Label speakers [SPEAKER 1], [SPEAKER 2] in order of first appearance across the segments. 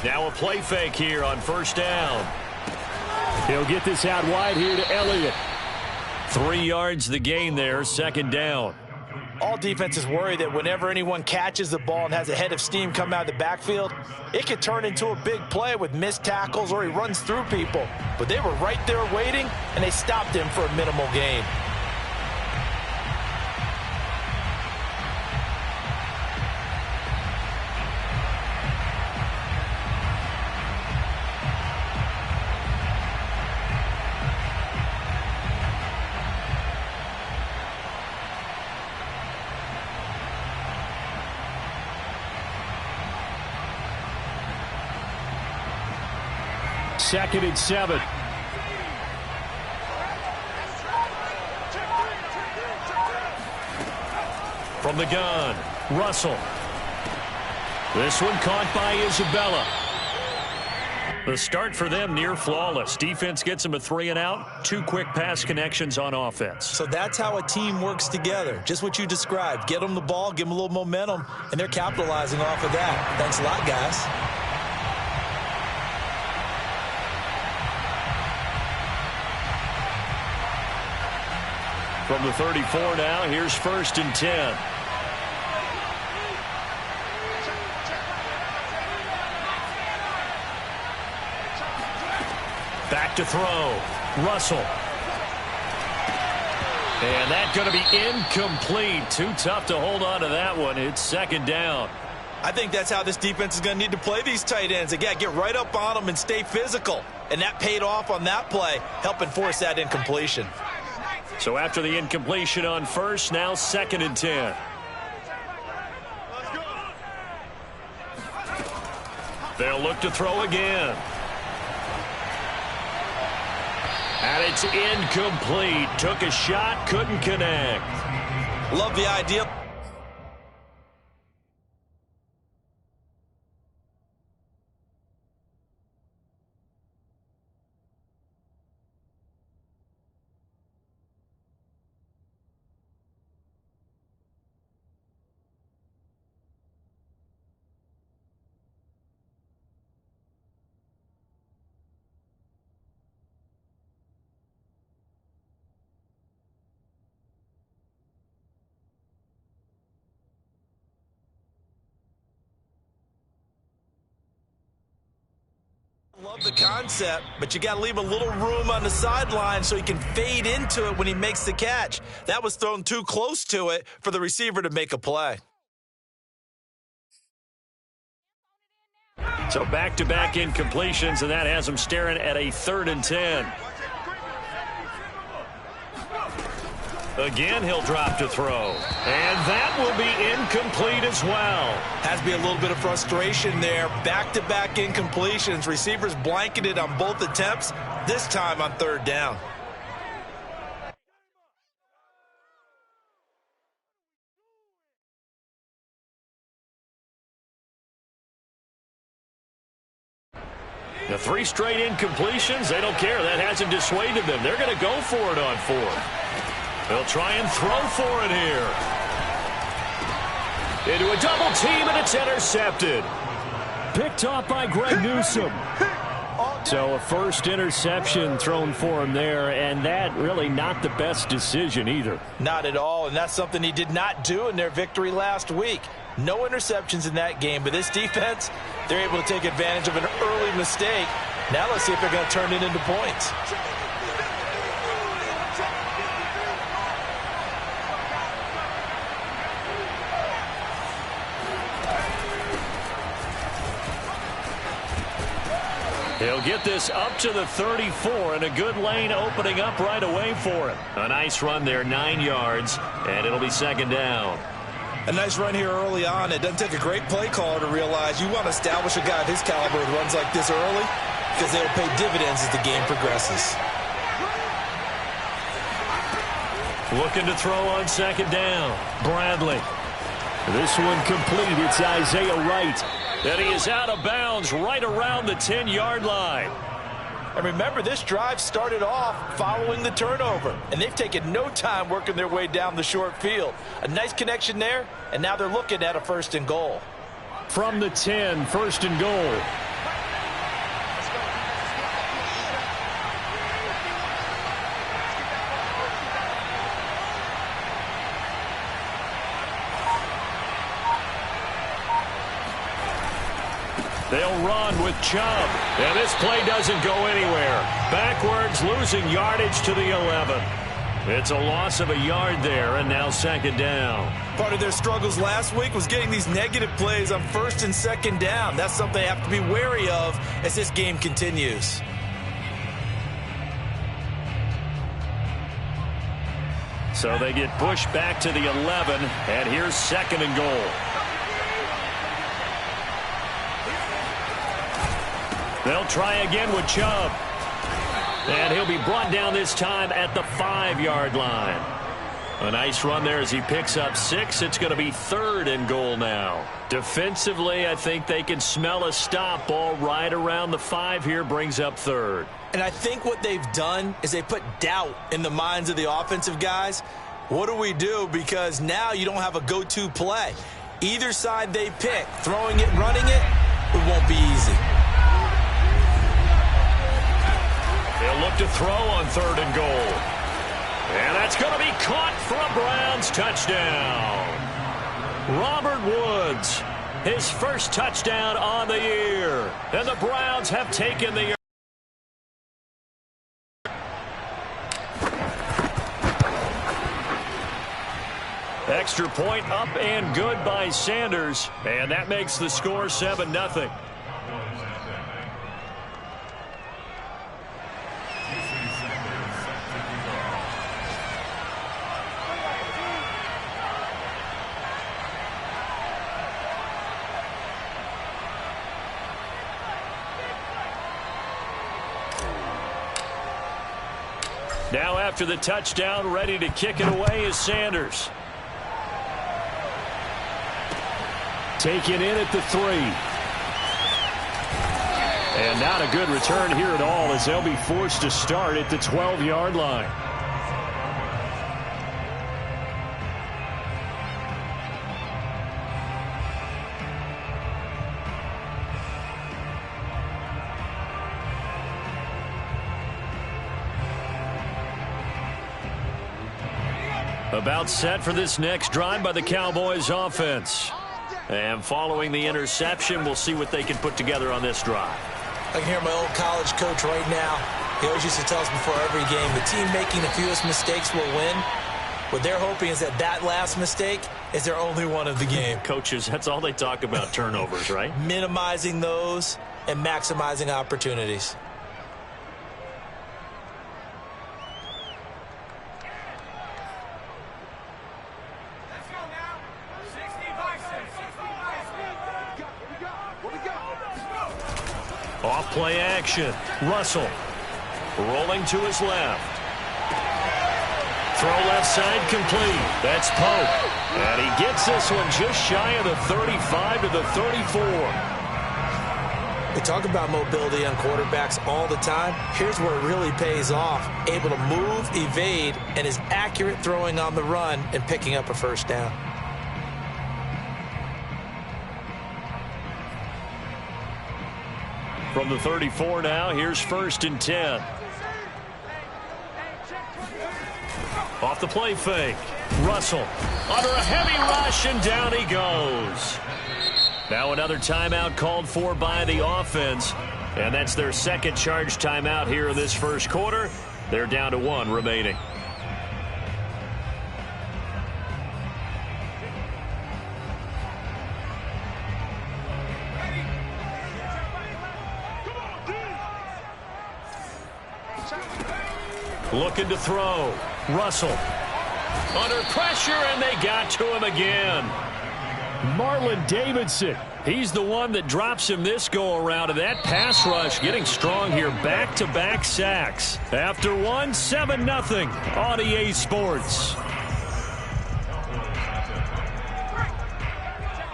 [SPEAKER 1] Now a play fake here on first down. He'll get this out wide here to Elliott. 3 yards the gain there, second down.
[SPEAKER 2] All defenses worry that whenever anyone catches the ball and has a head of steam come out of the backfield, it could turn into a big play with missed tackles or he runs through people. But they were right there waiting, and they stopped him for a minimal gain.
[SPEAKER 1] Second and 7. From the gun, Russell. This one caught by Isabella. The start for them near flawless. Defense gets them a 3 and out. 2 quick pass connections on offense.
[SPEAKER 2] So that's how a team works together. Just what you described. Get them the ball, give them a little momentum, and they're capitalizing off of that. Thanks a lot, guys.
[SPEAKER 1] From the 34 now, here's first and 10. Back to throw. Russell. And that's going to be incomplete. Too tough to hold on to that one. It's second down.
[SPEAKER 2] I think that's how this defense is going to need to play these tight ends. They got to get right up on them and stay physical. And that paid off on that play, helping force that incompletion.
[SPEAKER 1] So after the incompletion on first, now second and 10. They'll look to throw again. And it's incomplete. Took a shot, couldn't connect.
[SPEAKER 2] Love the idea. Love the concept, but you got to leave a little room on the sideline so he can fade into it when he makes the catch. That was thrown too close to it for the receiver to make a play.
[SPEAKER 1] So back-to-back incompletions, and that has him staring at a 3rd and 10. Again, he'll drop to throw. And that will be incomplete as well.
[SPEAKER 2] Has to be a little bit of frustration there. Back-to-back incompletions. Receivers blanketed on both attempts, this time on 3rd down.
[SPEAKER 1] The 3 straight incompletions, they don't care. That hasn't dissuaded them. They're going to go for it on 4th. They'll try and throw for it here. Into a double team, and it's intercepted. Picked off by Greg Newsome. So a first interception thrown for him there, and that really not the best decision either.
[SPEAKER 2] Not at all, and that's something he did not do in their victory last week. No interceptions in that game, but this defense, they're able to take advantage of an early mistake. Now let's see if they're going to turn it into points.
[SPEAKER 1] He'll get this up to the 34, and a good lane opening up right away for him. A nice run there, 9 yards, and it'll be second down.
[SPEAKER 2] A nice run here early on. It doesn't take a great play caller to realize you want to establish a guy of his caliber with runs like this early because they'll pay dividends as the game progresses.
[SPEAKER 1] Looking to throw on second down. Bradley. This one complete. It's Isaiah Wright. And he is out of bounds right around the 10-yard line.
[SPEAKER 2] And remember, this drive started off following the turnover, and they've taken no time working their way down the short field. A nice connection there, and now they're looking at a 1st and goal.
[SPEAKER 1] From the 10, 1st and goal. They'll run with Chubb. And this play doesn't go anywhere. Backwards, losing yardage to the 11. It's a loss of a yard there, and now second down.
[SPEAKER 2] Part of their struggles last week was getting these negative plays on first and second down. That's something they have to be wary of as this game continues.
[SPEAKER 1] So they get pushed back to the 11, and here's second and goal. They'll try again with Chubb. And he'll be brought down this time at the 5-yard line. A nice run there as he picks up 6. It's going to be third and goal now. Defensively, I think they can smell a stop. Ball right around the 5 here, brings up third.
[SPEAKER 2] And I think what they've done is they put doubt in the minds of the offensive guys. What do we do? Because now you don't have a go-to play. Either side they pick, throwing it, running it, it won't be easy.
[SPEAKER 1] They'll look to throw on third and goal. And that's going to be caught for a Browns touchdown. Robert Woods, his first touchdown on the year. And the Browns have taken the extra point up and good by Sanders. And that makes the score 7-0. Now after the touchdown, ready to kick it away is Sanders. Taken in at the 3. And not a good return here at all as they'll be forced to start at the 12-yard line. About set for this next drive by the Cowboys offense. And following the interception, we'll see what they can put together on this drive.
[SPEAKER 2] I can hear my old college coach right now. He always used to tell us before every game, the team making the fewest mistakes will win. What they're hoping is that that last mistake is their only one of the game.
[SPEAKER 1] Coaches, that's all they talk about, turnovers, right?
[SPEAKER 2] Minimizing those and maximizing opportunities.
[SPEAKER 1] Off play action. Russell rolling to his left. Throw left side complete. That's Pope. And he gets this one just shy of the 35 to the 34.
[SPEAKER 2] We talk about mobility on quarterbacks all the time. Here's where it really pays off. Able to move, evade, and is accurate throwing on the run and picking up a first down.
[SPEAKER 1] From the 34 now, here's first and 10. Off the play fake. Russell under a heavy rush, and down he goes. Now another timeout called for by the offense. And that's their second charge timeout here in this first quarter. They're down to 1 remaining. Looking to throw. Russell under pressure, and they got to him again. Marlon Davidson. He's the one that drops him this go-around, and that pass rush getting strong here. Back-to-back sacks. After one, 7-0 on EA Sports.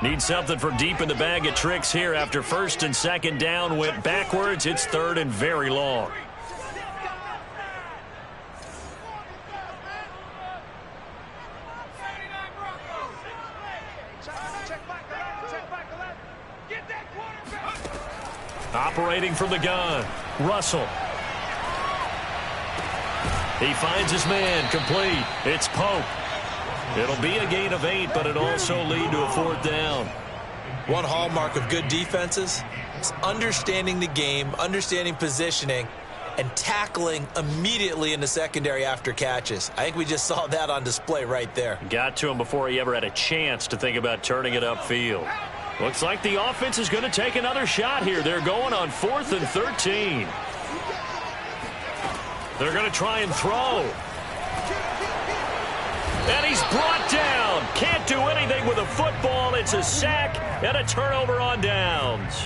[SPEAKER 1] Need something for deep in the bag of tricks here after first and second down went backwards. It's third and very long. Operating from the gun, Russell. He finds his man, complete. It's Pope. It'll be a gain of 8, but it'll also lead to a 4th down.
[SPEAKER 2] One hallmark of good defenses is understanding the game, understanding positioning, and tackling immediately in the secondary after catches. I think we just saw that on display right there.
[SPEAKER 1] Got to him before he ever had a chance to think about turning it upfield. Looks like the offense is going to take another shot here. They're going on 4th and 13. They're going to try and throw. And he's brought down. Can't do anything with a football. It's a sack and a turnover on downs.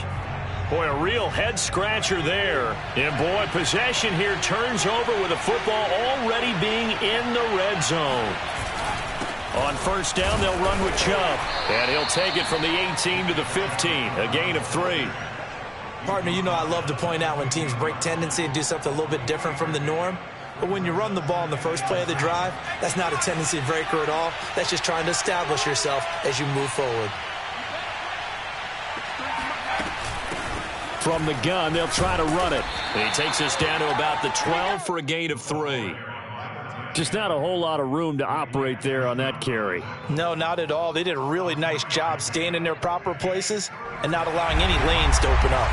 [SPEAKER 1] Boy, a real head-scratcher there. And, boy, possession here turns over with a football already being in the red zone. On 1st down, they'll run with Chubb. And he'll take it from the 18 to the 15, a gain of 3.
[SPEAKER 2] Partner, you know I love to point out when teams break tendency and do something a little bit different from the norm. But when you run the ball in the first play of the drive, that's not a tendency breaker at all. That's just trying to establish yourself as you move forward.
[SPEAKER 1] From the gun, they'll try to run it. And he takes us down to about the 12 for a gain of 3. Just not a whole lot of room to operate there on that carry.
[SPEAKER 2] No, not at all. They did a really nice job staying in their proper places and not allowing any lanes to open up.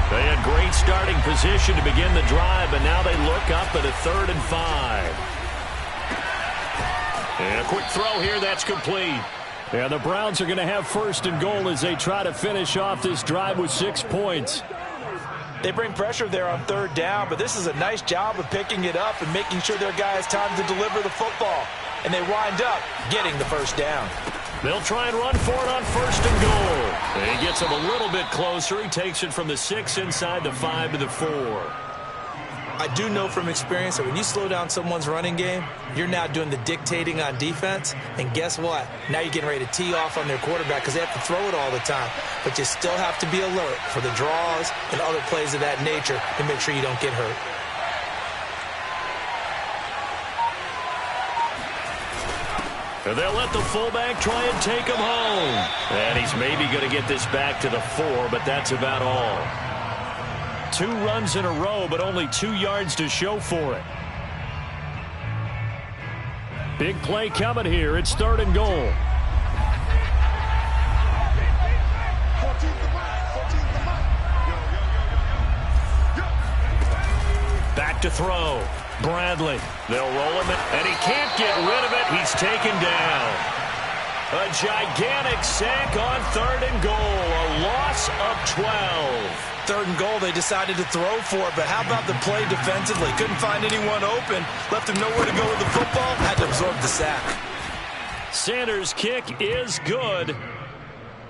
[SPEAKER 1] They had great starting position to begin the drive, but now they look up at a 3rd and 5. And a quick throw here, that's complete. And the Browns are going to have 1st and goal as they try to finish off this drive with 6 points.
[SPEAKER 2] They bring pressure there on 3rd down, but this is a nice job of picking it up and making sure their guy has time to deliver the football. And they wind up getting the 1st down.
[SPEAKER 1] They'll try and run for it on 1st and goal. And he gets him a little bit closer. He takes it from the 6 inside the 5 to the 4.
[SPEAKER 2] I do know from experience that when you slow down someone's running game, you're now doing the dictating on defense. And guess what? Now you're getting ready to tee off on their quarterback because they have to throw it all the time. But you still have to be alert for the draws and other plays of that nature to make sure you don't get hurt.
[SPEAKER 1] And they'll let the fullback try and take him home. And he's maybe going to get this back to the 4, but that's about all. 2 runs in a row, but only 2 yards to show for it. Big play coming here. It's 3rd and goal. Back to throw. Bradley. They'll roll him, and he can't get rid of it. He's taken down. A gigantic sack on 3rd and goal. A loss of 12.
[SPEAKER 2] 3rd and goal, they decided to throw for it, but how about the play defensively? Couldn't find anyone open, left him nowhere to go with the football, had to absorb the sack.
[SPEAKER 1] Sanders' kick is good.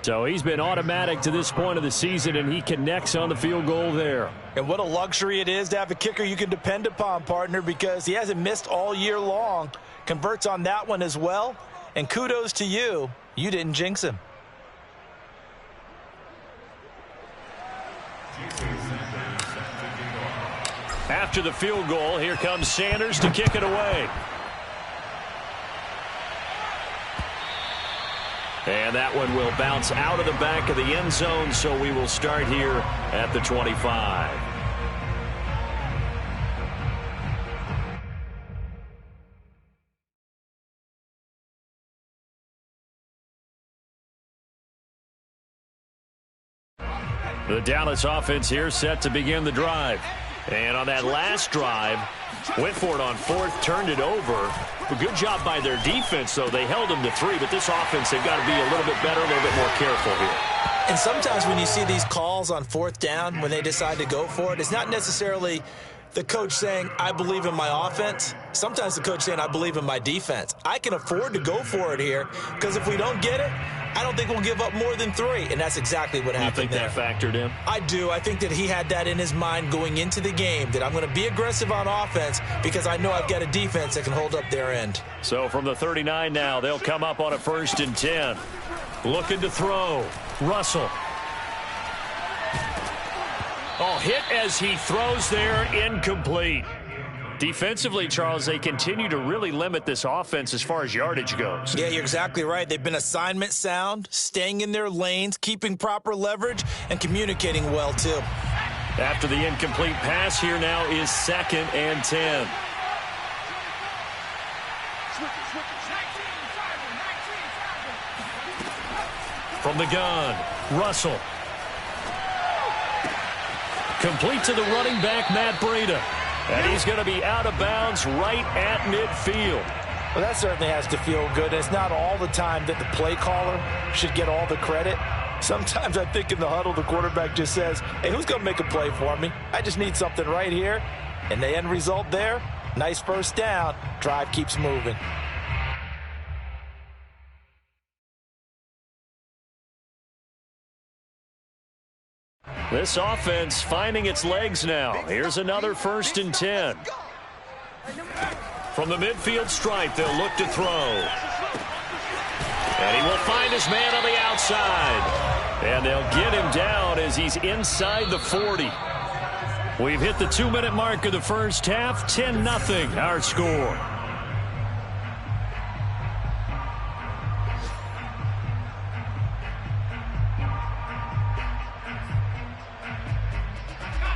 [SPEAKER 1] So he's been automatic to this point of the season, and he connects on the field goal there.
[SPEAKER 2] And what a luxury it is to have a kicker you can depend upon, partner, because he hasn't missed all year long. Converts on that one as well, and kudos to you. You didn't jinx him.
[SPEAKER 1] After the field goal, here comes Sanders to kick it away. And that one will bounce out of the back of the end zone, so we will start here at the 25. The Dallas offense here set to begin the drive. And on that last drive, went for it on 4th, turned it over. A good job by their defense, though. They held them to 3, but this offense, they've got to be a little bit better, a little bit more careful here.
[SPEAKER 2] And sometimes when you see these calls on 4th down, when they decide to go for it, it's not necessarily the coach saying, I believe in my offense. Sometimes the coach saying, I believe in my defense. I can afford to go for it here because if we don't get it, I don't think we'll give up more than 3, and that's exactly what happened there.
[SPEAKER 1] You think that factored in?
[SPEAKER 2] I do. I think that he had that in his mind going into the game, that I'm going to be aggressive on offense because I know I've got a defense that can hold up their end.
[SPEAKER 1] So from the 39 now, they'll come up on a 1st and 10. Looking to throw. Russell. Oh, hit as he throws there, incomplete. Defensively, Charles, they continue to really limit this offense as far as yardage goes.
[SPEAKER 2] Yeah, you're exactly right. They've been assignment sound, staying in their lanes, keeping proper leverage, and communicating well, too.
[SPEAKER 1] After the incomplete pass, here now is 2nd and 10. From the gun, Russell. Complete to the running back, Matt Breida. And he's going to be out of bounds right at midfield.
[SPEAKER 2] Well, that certainly has to feel good. It's not all the time that the play caller should get all the credit. Sometimes I think in the huddle, the quarterback just says, hey, who's going to make a play for me? I just need something right here. And the end result there, nice first down. Drive keeps moving.
[SPEAKER 1] This offense finding its legs now. Here's another 1st and 10. From the midfield stripe, they'll look to throw. And he will find his man on the outside. And they'll get him down as he's inside the 40. We've hit the 2-minute mark of the first half. 10-0 our score.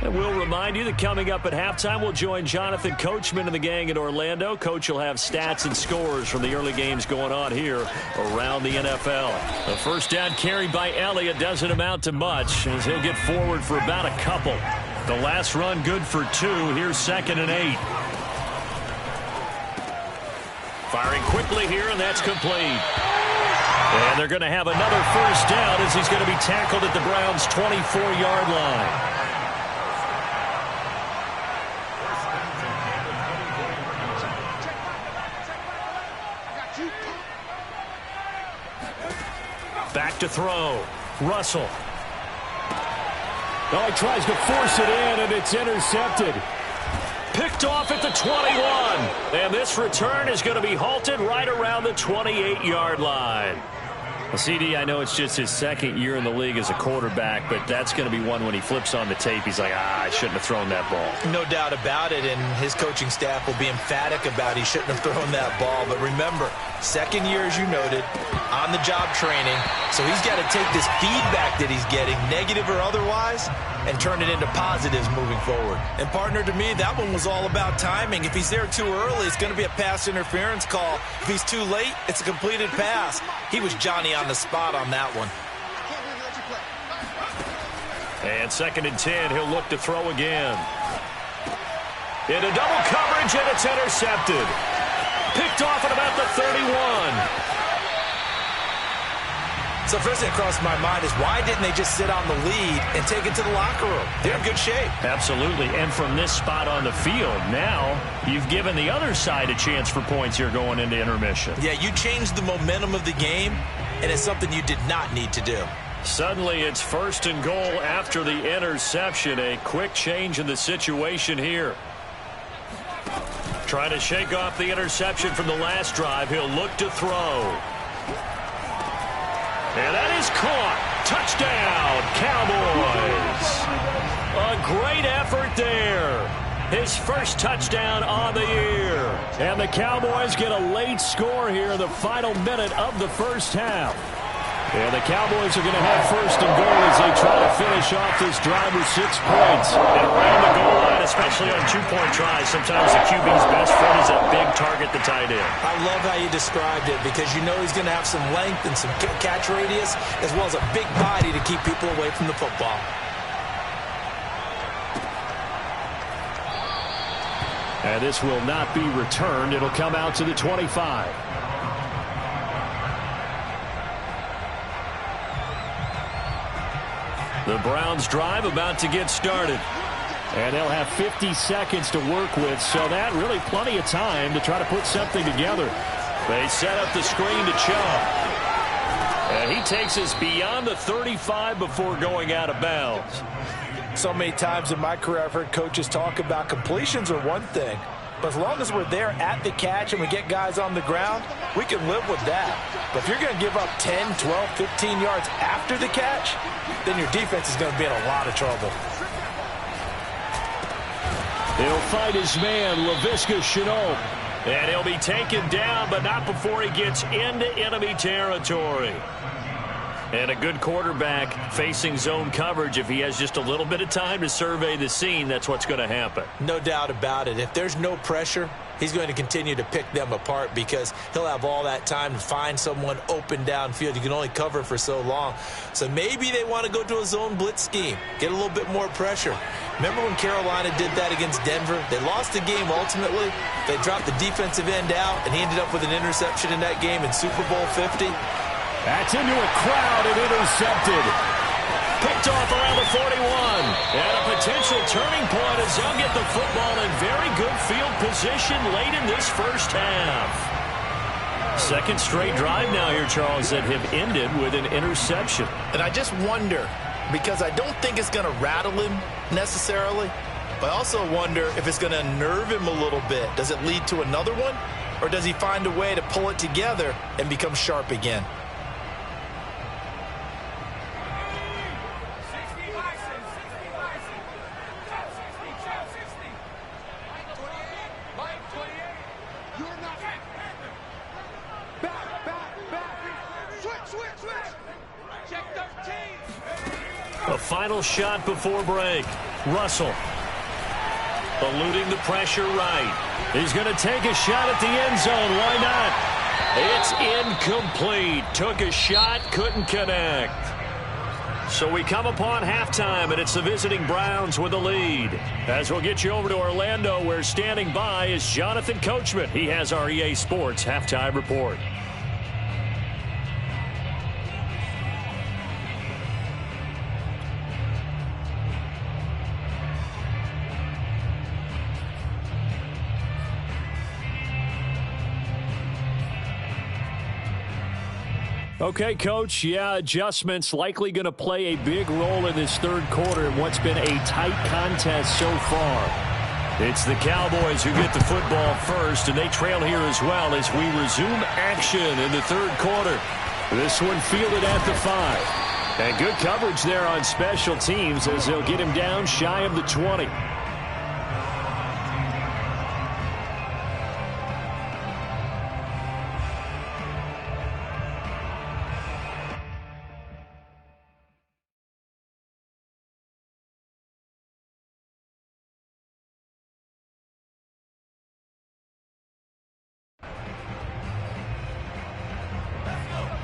[SPEAKER 1] And we'll remind you that coming up at halftime, we'll join Jonathan Coachman and the gang in Orlando. Coach will have stats and scores from the early games going on here around the NFL. The first down carried by Elliott doesn't amount to much as he'll get forward for about a couple. The last run good for 2. Here's 2nd and 8. Firing quickly here, and that's complete. And they're going to have another first down as he's going to be tackled at the Browns' 24-yard line. Back to throw. Russell. Oh, he tries to force it in, and it's intercepted. Picked off at the 21. And this return is going to be halted right around the 28-yard line. Well, CD, I know it's just his 2nd year in the league as a quarterback, but that's going to be one when he flips on the tape. He's like, I shouldn't have thrown that ball.
[SPEAKER 2] No doubt about it, and his coaching staff will be emphatic about he shouldn't have thrown that ball. But remember, 2nd year, as you noted, on-the-job training. So he's got to take this feedback that he's getting, negative or otherwise, and turn it into positives moving forward. And, partner, to me, that one was all about timing. If he's there too early, it's going to be a pass interference call. If he's too late, it's a completed pass. He was Johnny on the spot on that one.
[SPEAKER 1] And 2nd and 10, he'll look to throw again. Into double coverage, and it's intercepted. Picked off at about the 31.
[SPEAKER 2] So first thing that crossed my mind is why didn't they just sit on the lead and take it to the locker room? They're in good shape.
[SPEAKER 1] Absolutely. And from this spot on the field, now you've given the other side a chance for points here going into intermission.
[SPEAKER 2] Yeah, you changed the momentum of the game, and it's something you did not need to do.
[SPEAKER 1] Suddenly it's 1st and goal after the interception. A quick change in the situation here. Trying to shake off the interception from the last drive. He'll look to throw. And that is caught. Touchdown, Cowboys. A great effort there. His first touchdown on the year. And the Cowboys get a late score here in the final minute of the first half. And the Cowboys are going to have 1st and goal as they try to finish off this drive with 6 points. And around the goal line, especially on 2-point tries, sometimes the QB's best friend is a big target, the tight end.
[SPEAKER 2] I love how you described it because you know he's going to have some length and some catch radius as well as a big body to keep people away from the football.
[SPEAKER 1] And this will not be returned. It'll come out to the 25. The Browns drive about to get started. And they'll have 50 seconds to work with, so that really plenty of time to try to put something together. They set up the screen to Chubb. And he takes us beyond the 35 before going out of bounds.
[SPEAKER 2] So many times in my career I've heard coaches talk about completions are one thing. But as long as we're there at the catch and we get guys on the ground, we can live with that. But if you're going to give up 10, 12, 15 yards after the catch, then your defense is going to be in a lot of trouble.
[SPEAKER 1] He'll fight his man, Laviska Shenault. And he'll be taken down, but not before he gets into enemy territory. And a good quarterback facing zone coverage, if he has just a little bit of time to survey the scene, that's what's going to happen.
[SPEAKER 2] No doubt about it. If there's no pressure, he's going to continue to pick them apart because he'll have all that time to find someone open downfield. You can only cover for so long. So maybe they want to go to a zone blitz scheme, get a little bit more pressure. Remember when Carolina did that against Denver? They lost the game ultimately. They dropped the defensive end out, and he ended up with an interception in that game in Super Bowl 50.
[SPEAKER 1] That's into a crowd and intercepted. Picked off around the 41. And a potential turning point as they'll get the football in very good field position late in this first half. Second straight drive now here, Charles, that have ended with an interception.
[SPEAKER 3] And I just wonder, because I don't think it's going to rattle him necessarily, but I also wonder if it's going to nerve him a little bit. Does it lead to another one? Or does he find a way to pull it together and become sharp again?
[SPEAKER 1] A final shot before break. Russell eluding the pressure right. He's going to take a shot at the end zone. Why not? It's incomplete. Took a shot, couldn't connect. So we come upon halftime, and it's the visiting Browns with the lead. As we'll get you over to Orlando, where standing by is Jonathan Coachman. He has our EA Sports halftime report. Okay, Coach, yeah, adjustments likely going to play a big role in this third quarter in what's been a tight contest so far. It's the Cowboys who get the football first, and they trail here as well as we resume action in the third quarter. This one fielded at the 5. And good coverage there on special teams as they'll get him down shy of the 20.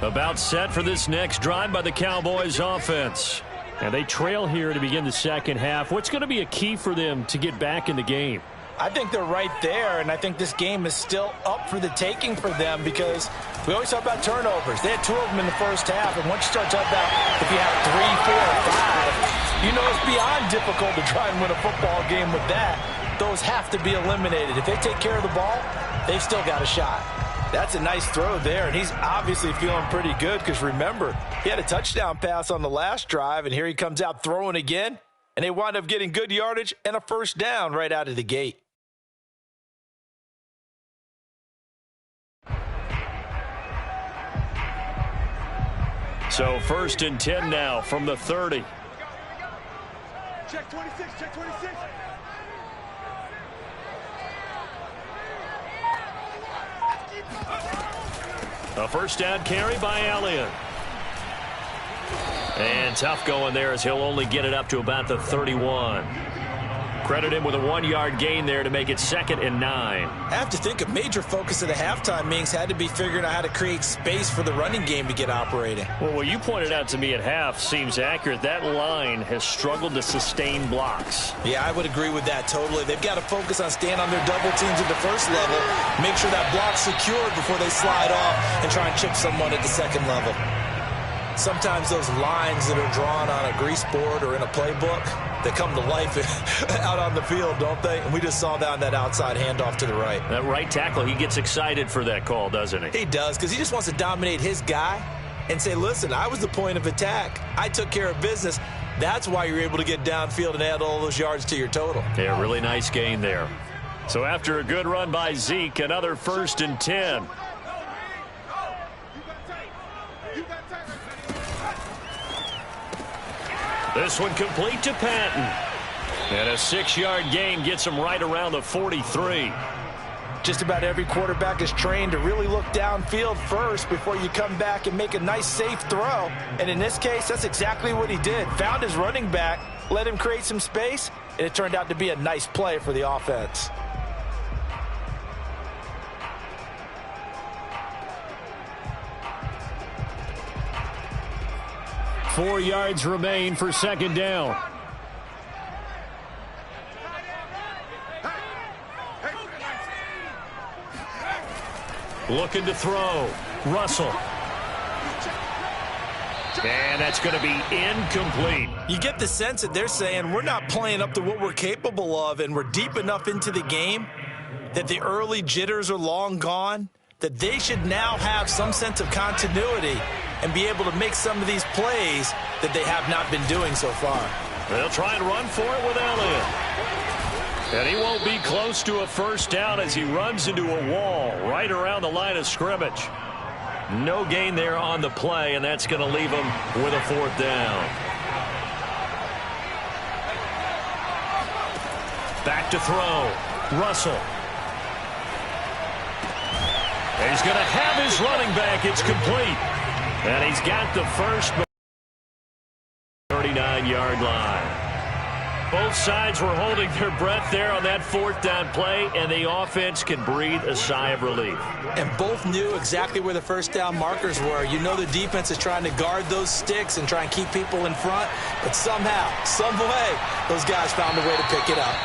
[SPEAKER 1] About set for this next drive by the Cowboys offense. And they trail here to begin the second half. What's going to be a key for them to get back in the game?
[SPEAKER 2] I think they're right there, and I think this game is still up for the taking for them because we always talk about turnovers. They had 2 of them in the first half, and once you start talking about if you have 3, 4, 5, you know it's beyond difficult to try and win a football game with that. Those have to be eliminated. If they take care of the ball, they've still got a shot. That's a nice throw there, and he's obviously feeling pretty good because, remember, he had a touchdown pass on the last drive, and here he comes out throwing again, and they wind up getting good yardage and a first down right out of the gate.
[SPEAKER 1] So 1st and 10 now from the 30.
[SPEAKER 4] Check 26, check 26.
[SPEAKER 1] A first down carry by Elliott. And tough going there as he'll only get it up to about the 31. Credit him with a 1-yard gain there to make it 2nd and 9.
[SPEAKER 2] I have to think a major focus of the halftime meetings had to be figuring out how to create space for the running game to get operating.
[SPEAKER 1] Well, what you pointed out to me at half seems accurate. That line has struggled to sustain blocks.
[SPEAKER 2] Yeah, I would agree with that totally. They've got to focus on staying on their double teams at the first level, make sure that block's secured before they slide off and try and chip someone at the second level. Sometimes those lines that are drawn on a grease board or in a playbook, they come to life out on the field, don't they? And we just saw that on that outside handoff to the right.
[SPEAKER 1] That right tackle, he gets excited for that call, doesn't he?
[SPEAKER 2] He does, because he just wants to dominate his guy and say, listen, I was the point of attack. I took care of business. That's why you're able to get downfield and add all those yards to your total.
[SPEAKER 1] Yeah, really nice gain there. So after a good run by Zeke, another 1st and 10. This one complete to Patton. And a 6-yard gain gets him right around the 43.
[SPEAKER 2] Just about every quarterback is trained to really look downfield first before you come back and make a nice, safe throw. And in this case, that's exactly what he did. Found his running back, let him create some space, and it turned out to be a nice play for the offense.
[SPEAKER 1] 4 yards remain for second down. Looking to throw. Russell. And that's going to be incomplete.
[SPEAKER 2] You get the sense that they're saying we're not playing up to what we're capable of, and we're deep enough into the game that the early jitters are long gone, that they should now have some sense of continuity and be able to make some of these plays that they have not been doing so far.
[SPEAKER 1] They'll try and run for it with Elliott. And he won't be close to a first down as he runs into a wall right around the line of scrimmage. No gain there on the play, and that's going to leave him with a fourth down. Back to throw. Russell. He's going to have his running back. It's complete. And he's got the first 39-yard line. Both sides were holding their breath there on that fourth down play, and the offense can breathe a sigh of relief.
[SPEAKER 2] And both knew exactly where the first down markers were. You know the defense is trying to guard those sticks and try and keep people in front, but somehow, some way, those guys found a way to pick it up.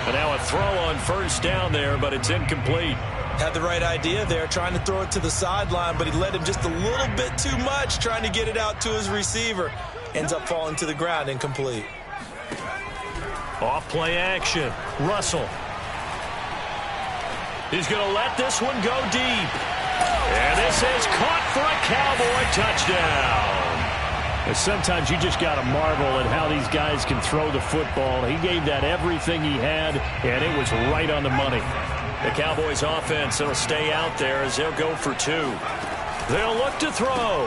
[SPEAKER 1] And now a throw on first down there, but it's incomplete.
[SPEAKER 2] Had the right idea there, trying to throw it to the sideline, but he led him just a little bit too much, trying to get it out to his receiver. Ends up falling to the ground, incomplete.
[SPEAKER 1] Off play action. Russell. He's going to let this one go deep. And this is caught for a Cowboy touchdown. And sometimes you just got to marvel at how these guys can throw the football. He gave that everything he had, and it was right on the money. The Cowboys offense will stay out there as they'll go for two. They'll look to throw.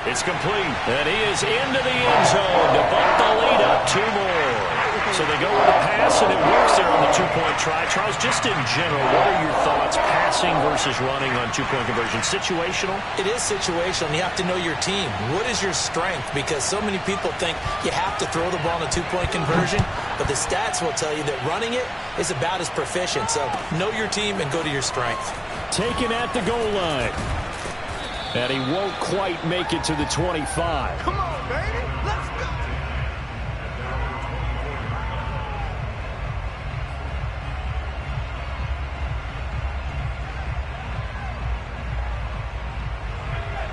[SPEAKER 1] It's complete. And he is into the end zone to bump the lead up 2 more. So they go with a pass, and it works there on the two-point try. Charles, just in general, what are your thoughts passing versus running on two-point conversion? Situational?
[SPEAKER 2] It is situational. You have to know your team. What is your strength? Because so many people think you have to throw the ball in a two-point conversion, but the stats will tell you that running it is about as proficient. So know your team and go to your strength.
[SPEAKER 1] Taken at the goal line. And he won't quite make it to the 25.
[SPEAKER 4] Come on, baby. Let's go.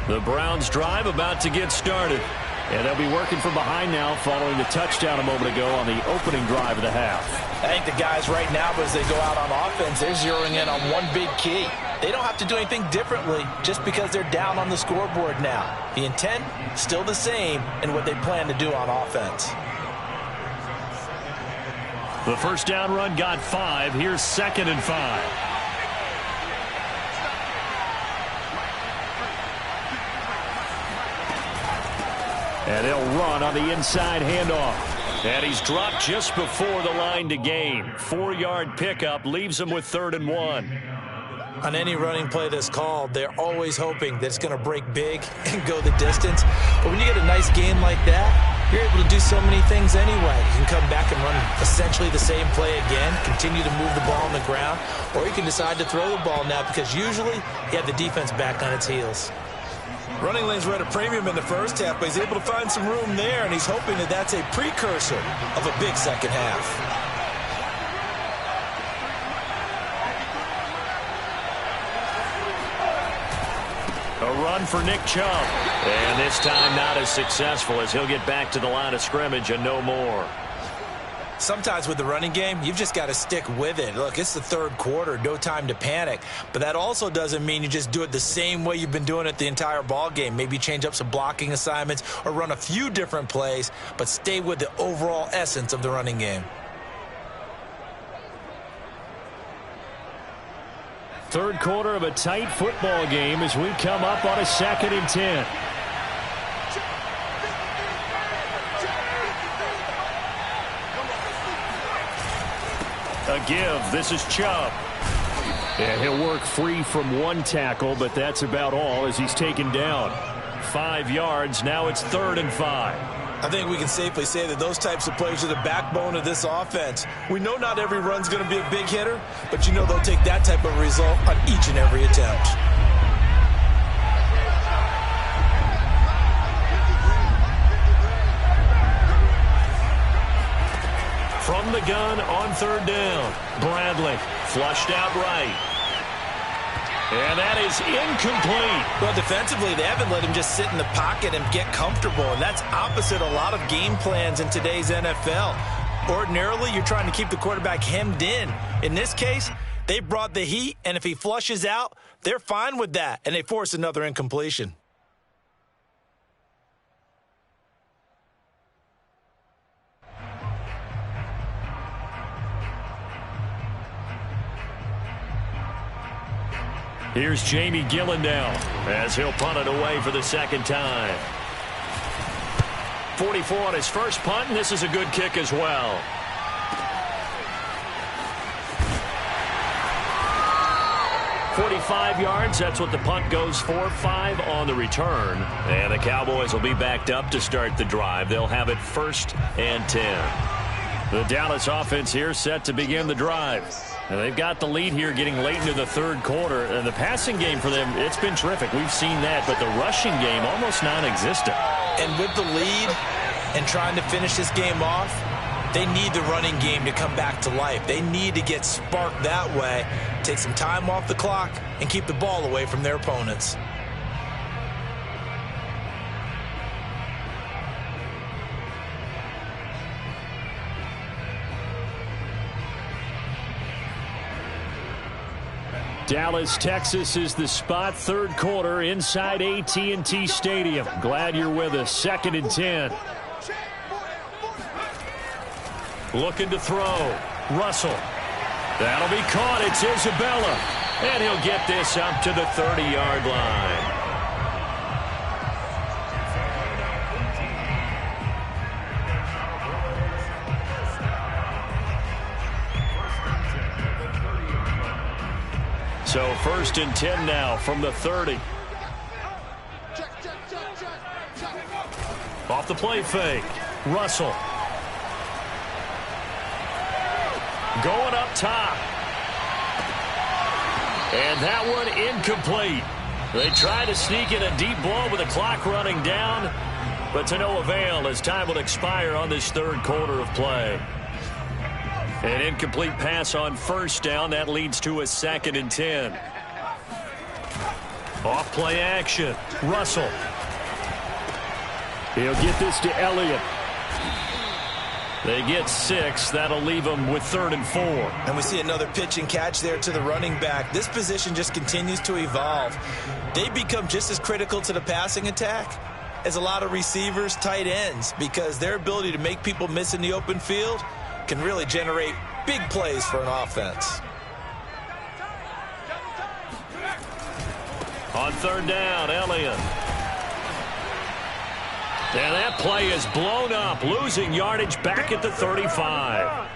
[SPEAKER 1] The Browns drive about to get started. And they'll be working from behind now following the touchdown a moment ago on the opening drive of the half.
[SPEAKER 2] I think the guys right now, as they go out on offense, they're zeroing in on one big key. They don't have to do anything differently just because they're down on the scoreboard now. The intent, still the same in what they plan to do on offense.
[SPEAKER 1] The first down run got 5. Here's 2nd and 5. And they'll run on the inside handoff. And he's dropped just before the line to gain. 4-yard pickup leaves him with 3rd and 1.
[SPEAKER 2] On any running play that's called, they're always hoping that it's going to break big and go the distance. But when you get a nice game like that, you're able to do so many things anyway. You can come back and run essentially the same play again, continue to move the ball on the ground, or you can decide to throw the ball now because usually you have the defense back on its heels. Running lanes were at a premium in the first half, but he's able to find some room there, and he's hoping that that's a precursor of a big second half.
[SPEAKER 1] A run for Nick Chubb. And this time not as successful as he'll get back to the line of scrimmage and no more.
[SPEAKER 2] Sometimes with the running game, you've just got to stick with it. Look, it's the third quarter, no time to panic. But that also doesn't mean you just do it the same way you've been doing it the entire ball game. Maybe change up some blocking assignments or run a few different plays, but stay with the overall essence of the running game.
[SPEAKER 1] Third quarter of a tight football game as we come up on a 2nd and 10. A give. This is Chubb. And he'll work free from one tackle, but that's about all as he's taken down. 5 yards. Now it's 3rd and 5.
[SPEAKER 2] I think we can safely say that those types of plays are the backbone of this offense. We know not every run's going to be a big hitter, but you know they'll take that type of result on each and every attempt.
[SPEAKER 1] gun on third down. Bradley flushed out right. And that is incomplete.
[SPEAKER 2] Well, defensively, they haven't let him just sit in the pocket and get comfortable, and that's opposite a lot of game plans in today's NFL. Ordinarily, you're trying to keep the quarterback hemmed in. In this case, they brought the heat, and if he flushes out, they're fine with that, and they force another incompletion.
[SPEAKER 1] Here's Jamie Gillen now as he'll punt it away for the second time. 44 on his first punt, and this is a good kick as well. "45 yards, that's what the punt goes for. 5 on the return. And the Cowboys will be backed up to start the drive. They'll have it 1st and 10. The Dallas offense here set to begin the drive. And they've got the lead here getting late into the third quarter. And the passing game for them, it's been terrific. We've seen that. But the rushing game, almost non-existent.
[SPEAKER 2] And with the lead and trying to finish this game off, they need the running game to come back to life. They need to get sparked that way, take some time off the clock, and keep the ball away from their opponents.
[SPEAKER 1] Dallas, Texas is the spot. Third quarter inside AT&T Stadium. Glad you're with us. 2nd and 10. Looking to throw. Russell. That'll be caught. It's Isabella. And he'll get this up to the 30-yard line. So 1st and 10 now from the 30. Off the play fake. Russell. Going up top. And that one incomplete. They try to sneak in a deep ball with the clock running down, but to no avail as time will expire on this third quarter of play. An incomplete pass on 1st down. That leads to a 2nd and 10. Off play action. Russell. He'll get this to Elliott. They get 6. That'll leave them with 3rd and 4.
[SPEAKER 2] And we see another pitch and catch there to the running back. This position just continues to evolve. They become just as critical to the passing attack as a lot of receivers, tight ends, because their ability to make people miss in the open field can really generate big plays for an offense.
[SPEAKER 1] On 3rd down, Elliott. And that play is blown up, losing yardage back at the 35.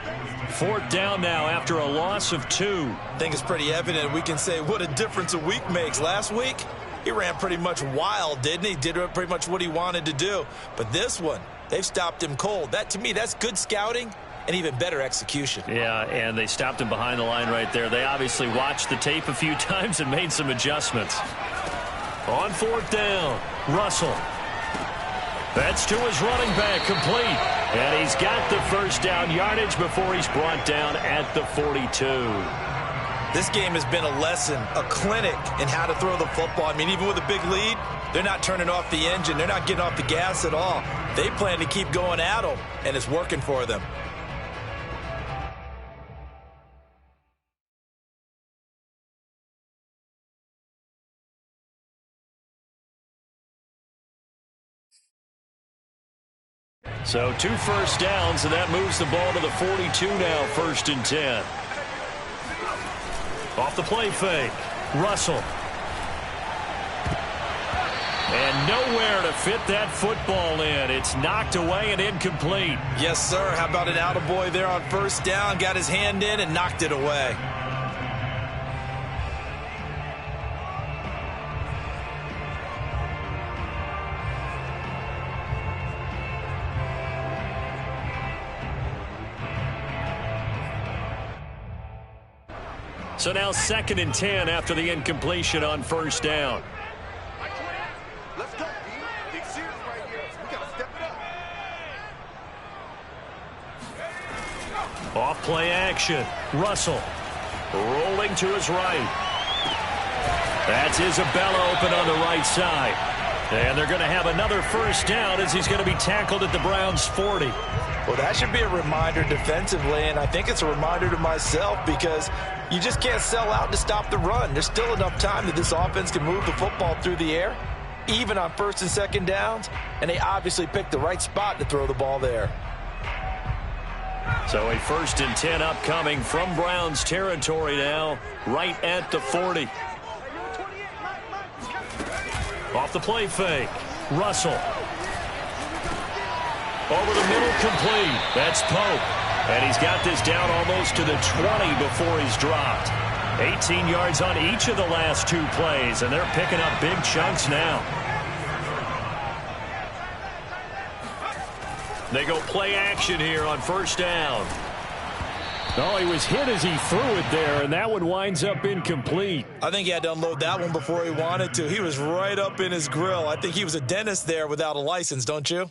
[SPEAKER 1] 4th down now after a loss of 2.
[SPEAKER 2] I think it's pretty evident. We can say what a difference a week makes. Last week, he ran pretty much wild, didn't he? Did pretty much what he wanted to do. But this one, they've stopped him cold. That, to me, that's good scouting and even better execution.
[SPEAKER 1] Yeah, and they stopped him behind the line right there. They obviously watched the tape a few times and made some adjustments. On 4th down, Russell. That's to his running back, complete. And he's got the 1st down yardage before he's brought down at the 42.
[SPEAKER 2] This game has been a lesson, a clinic in how to throw the football. I mean, even with a big lead, they're not turning off the engine. They're not getting off the gas at all. They plan to keep going at them, and it's working for them.
[SPEAKER 1] So 2 first downs, and that moves the ball to the 42 now, 1st and 10. Off the play fake, Russell. And nowhere to fit that football in. It's knocked away and incomplete.
[SPEAKER 2] Yes, sir. How about an attaboy there on 1st down? Got his hand in and knocked it away.
[SPEAKER 1] So now 2nd and 10 after the incompletion on 1st down.
[SPEAKER 4] Let's go, Big serious right here. We got to step it up.
[SPEAKER 1] Off play action. Russell rolling to his right. That's Isabella open on the right side. And they're going to have another first down as he's going to be tackled at the Browns' 40.
[SPEAKER 2] Well, that should be a reminder defensively, and I think it's a reminder to myself because you just can't sell out to stop the run. There's still enough time that this offense can move the football through the air, even on first and second downs, and they obviously picked the right spot to throw the ball there.
[SPEAKER 1] So a 1st and 10 upcoming from Browns territory now, right at the 40. Off the play fake. Russell. Over the middle, complete. That's Pope. And he's got this down almost to the 20 before he's dropped. 18 yards on each of the last 2 plays, and they're picking up big chunks now. They go play action here on first down. Oh, he was hit as he threw it there, and that one winds up incomplete.
[SPEAKER 2] I think he had to unload that one before he wanted to. He was right up in his grill. I think he was a dentist there without a license, don't you?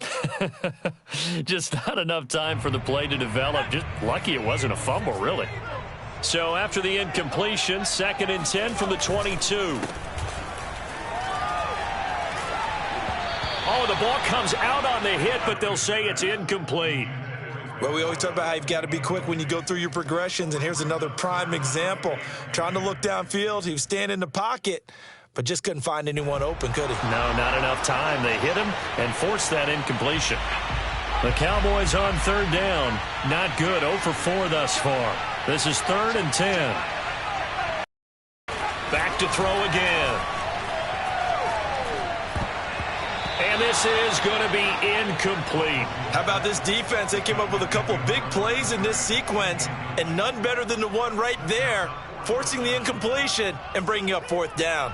[SPEAKER 1] Just not enough time for the play to develop. Just lucky it wasn't a fumble, really. So after the incompletion, 2nd and 10 from the 22. Oh, the ball comes out on the hit, but they'll say it's incomplete.
[SPEAKER 2] Well, we always talk about how you've got to be quick when you go through your progressions, and here's another prime example. Trying to look downfield, he was standing in the pocket, but just couldn't find anyone open, could he?
[SPEAKER 1] No, not enough time. They hit him and forced that incompletion. The Cowboys on 3rd down. Not good. 0 for 4 thus far. This is 3rd and 10. Back to throw again. And this is going to be incomplete.
[SPEAKER 2] How about this defense? They came up with a couple of big plays in this sequence, and none better than the one right there, forcing the incompletion and bringing up 4th down.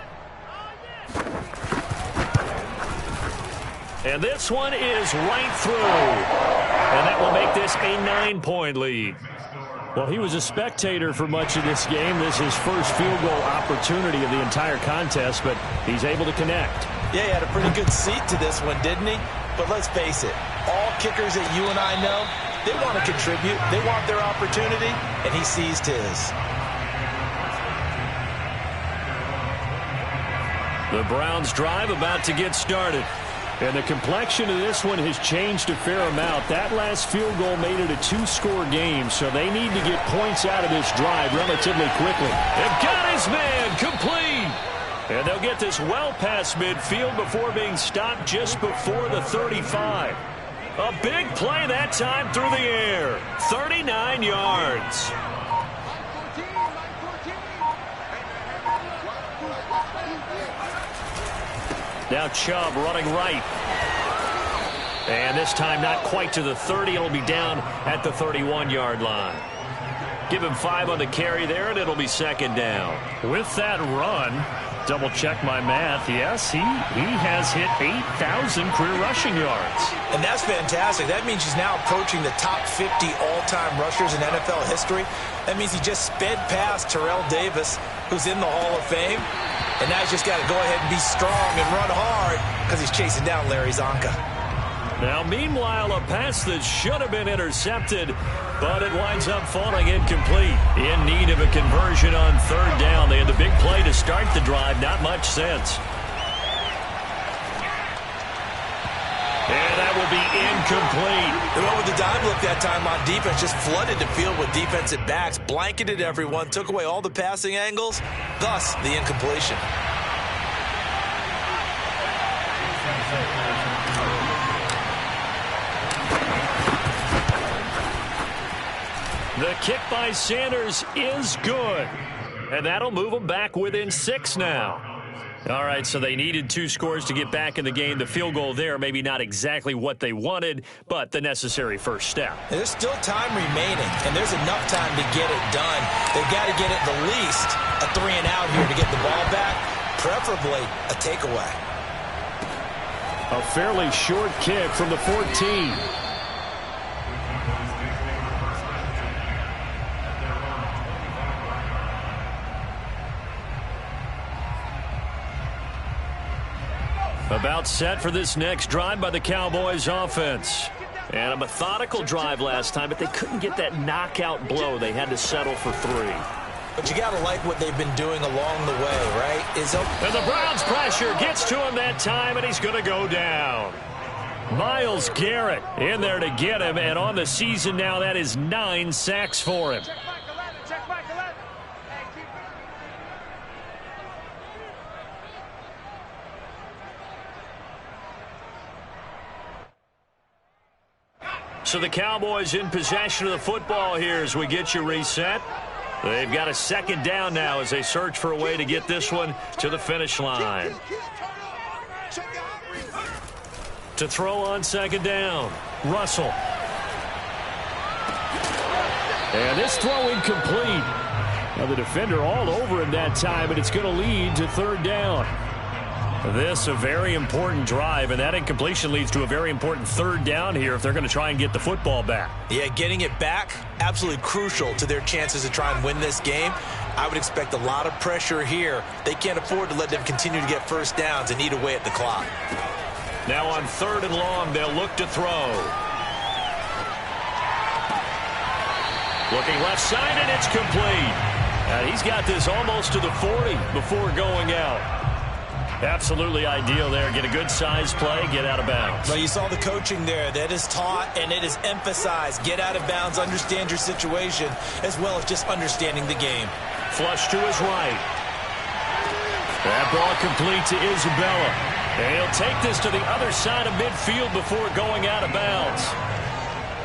[SPEAKER 1] And this one is right through. And that will make this a 9-point lead. Well, he was a spectator for much of this game. This is his first field goal opportunity of the entire contest, but he's able to connect.
[SPEAKER 2] Yeah, he had a pretty good seat to this one, didn't he? But let's face it, all kickers that you and I know, they want to contribute. They want their opportunity, and he seized his.
[SPEAKER 1] The Browns drive about to get started. And the complexion of this one has changed a fair amount. That last field goal made it a 2-score game, so they need to get points out of this drive relatively quickly. They've got his man complete. And they'll get this well past midfield before being stopped just before the 35. A big play that time through the air. 39 yards. Now Chubb running right. And this time not quite to the 30. It'll be down at the 31-yard line. Give him 5 on the carry there, and it'll be 2nd down. With that run, double check my math. Yes, he has hit 8,000 career rushing yards.
[SPEAKER 2] And that's fantastic. That means he's now approaching the top 50 all-time rushers in NFL history. That means he just sped past Terrell Davis, who's in the Hall of Fame. And now he's just got to go ahead and be strong and run hard because he's chasing down Larry Zonka.
[SPEAKER 1] Now, meanwhile, a pass that should have been intercepted, but it winds up falling incomplete. In need of a conversion on 3rd down. They had the big play to start the drive. Not much sense. And that will be incomplete.
[SPEAKER 2] They went with the dime look that time on defense, just flooded the field with defensive backs, blanketed everyone, took away all the passing angles, thus the incompletion.
[SPEAKER 1] The kick by Sanders is good. And that'll move them back within 6 now. All right, so they needed 2 scores to get back in the game. The field goal there, maybe not exactly what they wanted, but the necessary first step.
[SPEAKER 2] There's still time remaining, and there's enough time to get it done. They've got to get at the least a 3-and-out here to get the ball back, preferably a takeaway.
[SPEAKER 1] A fairly short kick from the 14. About set for this next drive by the Cowboys offense. And a methodical drive last time, but they couldn't get that knockout blow. They had to settle for 3.
[SPEAKER 2] But you got to like what they've been doing along the way, right?
[SPEAKER 1] And the Browns pressure gets to him that time, and he's going to go down. Myles Garrett in there to get him, and on the season now, that is 9 sacks for him. So the Cowboys in possession of the football here as we get you reset. They've got a second down now as they search for a way to get this one to the finish line. To throw on second down, Russell. And this throw incomplete. Now the defender all over him that time, and it's going to lead to third down. This a very important drive, and that incompletion leads to a very important third down here if they're going to try and get the football back.
[SPEAKER 2] Yeah, getting it back, absolutely crucial to their chances to try and win this game. I would expect a lot of pressure here. They can't afford to let them continue to get first downs and eat away at the clock.
[SPEAKER 1] Now on 3rd and long, they'll look to throw. Looking left side, and it's complete. And he's got this almost to the 40 before going out. Absolutely ideal there. Get a good size play, get out of bounds.
[SPEAKER 2] Well, you saw the coaching there. That is taught and it is emphasized. Get out of bounds, understand your situation, as well as just understanding the game.
[SPEAKER 1] Flush to his right. That ball complete to Isabella. And he'll take this to the other side of midfield before going out of bounds.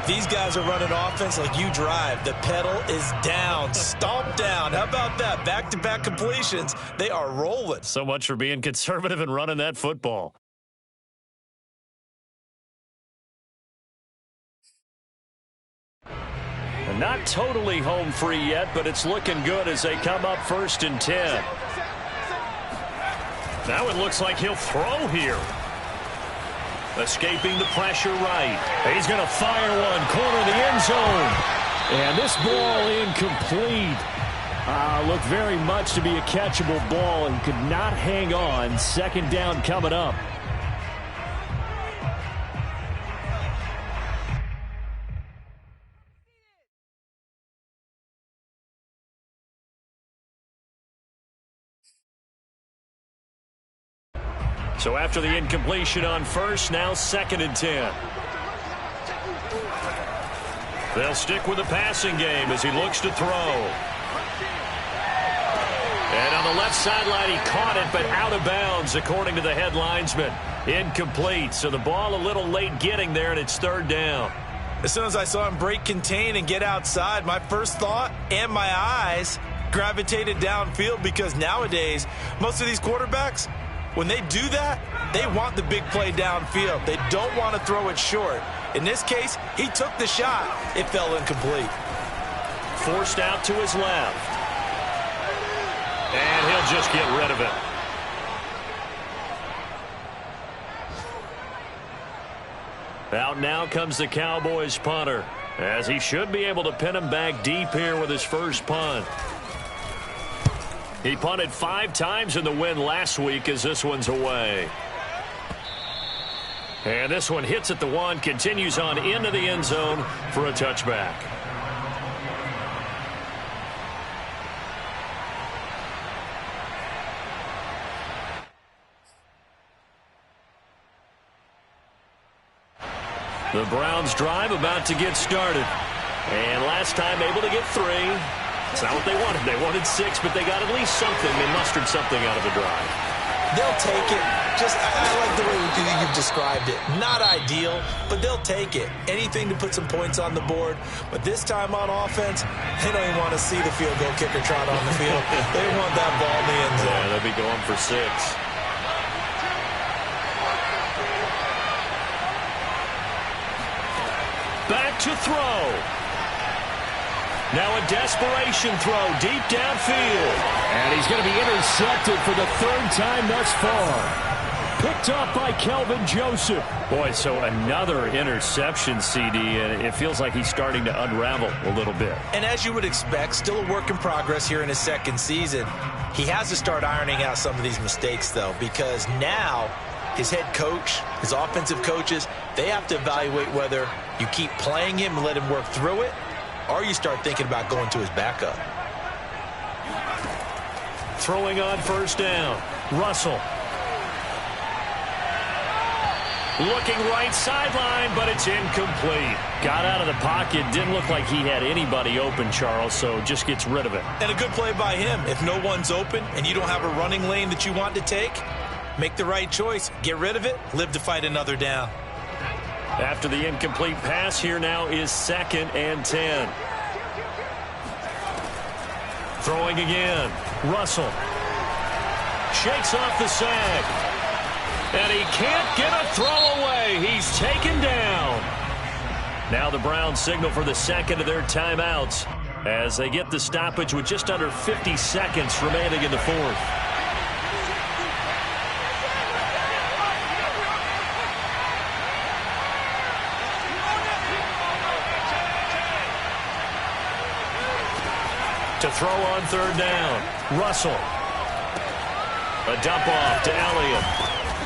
[SPEAKER 2] These guys are running offense like you drive. The pedal is down, stomp down. How about that? Back-to-back completions. They are rolling.
[SPEAKER 1] So much for being conservative and running that football. And not totally home free yet, but it's looking good as they come up 1st and 10. Now it looks like he'll throw here. Escaping the pressure right. He's going to fire one, corner of the end zone. And this ball incomplete. Looked very much to be a catchable ball and could not hang on. Second down coming up. So after the incompletion on 1st, now 2nd and 10. They'll stick with the passing game as he looks to throw. And on the left sideline, he caught it, but out of bounds, according to the head linesman. Incomplete, so the ball a little late getting there, and it's 3rd down.
[SPEAKER 2] As soon as I saw him break contain and get outside, my first thought and my eyes gravitated downfield because nowadays, most of these quarterbacks, when they do that, they want the big play downfield. They don't want to throw it short. In this case, he took the shot. It fell incomplete.
[SPEAKER 1] Forced out to his left. And he'll just get rid of it. Out now comes the Cowboys punter, as he should be able to pin him back deep here with his first punt. He punted 5 times in the win last week as this one's away. And this one hits at the 1, continues on into the end zone for a touchback. The Browns drive about to get started. And last time able to get 3. It's not what they wanted. They wanted 6, but they got at least something. They mustered something out of the drive.
[SPEAKER 2] They'll take it. I like the way you've described it. Not ideal, but they'll take it. Anything to put some points on the board. But this time on offense, they don't even want to see the field goal kicker trot on the field. They want that ball in the end zone.
[SPEAKER 1] Yeah, they'll be going for 6. Back to throw. Now a desperation throw deep downfield. And he's going to be intercepted for the 3rd time thus far. Picked up by Kelvin Joseph. Boy, so another interception, CD, and it feels like he's starting to unravel a little bit.
[SPEAKER 2] And as you would expect, still a work in progress here in his 2nd season. He has to start ironing out some of these mistakes, though, because now his head coach, his offensive coaches, they have to evaluate whether you keep playing him and let him work through it, or you start thinking about going to his backup.
[SPEAKER 1] Throwing on first down, Russell. Looking right sideline, but it's incomplete. Got out of the pocket. Didn't look like he had anybody open, Charles, so just gets rid of it.
[SPEAKER 2] And a good play by him. If no one's open and you don't have a running lane that you want to take, make the right choice. Get rid of it. Live to fight another down.
[SPEAKER 1] After the incomplete pass, here now is 2nd and 10. Throwing again. Russell. Shakes off the sag. And he can't get a throw away. He's taken down. Now the Browns signal for the second of their timeouts as they get the stoppage with just under 50 seconds remaining in the fourth. To throw on third down, Russell. A dump off to Elliott.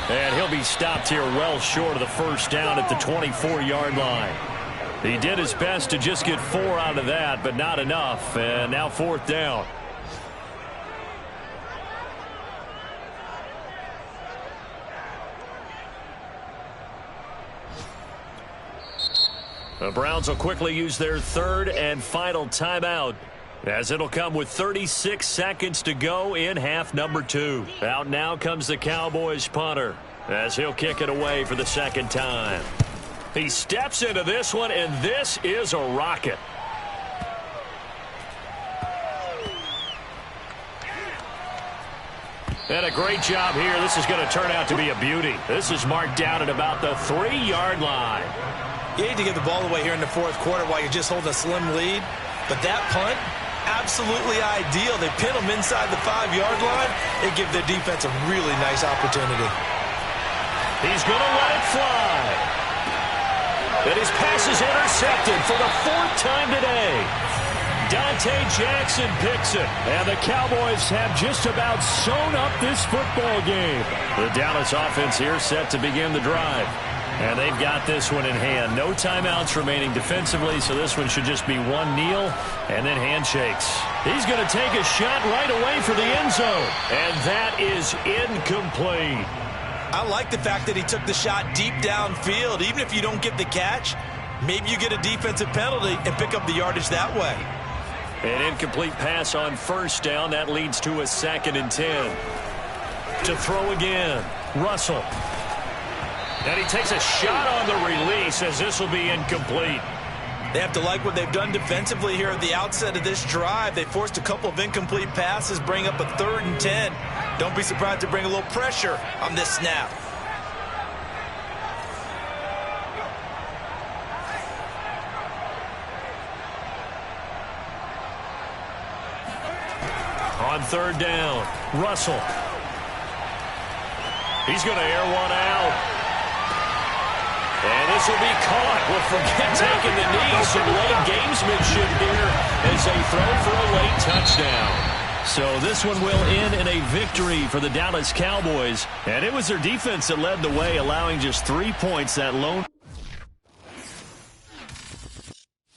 [SPEAKER 1] And he'll be stopped here well short of the first down at the 24-yard line. He did his best to just get 4 out of that, but not enough. And now 4th down. The Browns will quickly use their 3rd and final timeout, as it'll come with 36 seconds to go in half number 2. Out now comes the Cowboys punter as he'll kick it away for the second time. He steps into this one, and this is a rocket. And a great job here. This is going to turn out to be a beauty. This is marked down at about the 3-yard line.
[SPEAKER 2] You hate to give the ball away here in the fourth quarter while you're just holding a slim lead, but that punt, absolutely ideal. They pin them inside the 5-yard line. They give their defense a really nice opportunity.
[SPEAKER 1] He's going to let it fly. And his pass is intercepted for the 4th time today. Dante Jackson picks it. And the Cowboys have just about sewn up this football game. The Dallas offense here set to begin the drive. And they've got this one in hand. No timeouts remaining defensively, so this one should just be one kneel and then handshakes. He's going to take a shot right away for the end zone. And that is incomplete.
[SPEAKER 2] I like the fact that he took the shot deep downfield. Even if you don't get the catch, maybe you get a defensive penalty and pick up the yardage that way.
[SPEAKER 1] An incomplete pass on first down. That leads to a 2nd and 10. To throw again, Russell. And he takes a shot on the release as this will be incomplete.
[SPEAKER 2] They have to like what they've done defensively here at the outset of this drive. They forced a couple of incomplete passes, bring up a 3rd and 10. Don't be surprised to bring a little pressure on this snap.
[SPEAKER 1] On third down, Russell. He's going to air one out. And this will be caught. Well, forget taking the knee. Some late gamesmanship here as they throw for a late touchdown. So this one will end in a victory for the Dallas Cowboys. And it was their defense that led the way, allowing just 3 points. That lone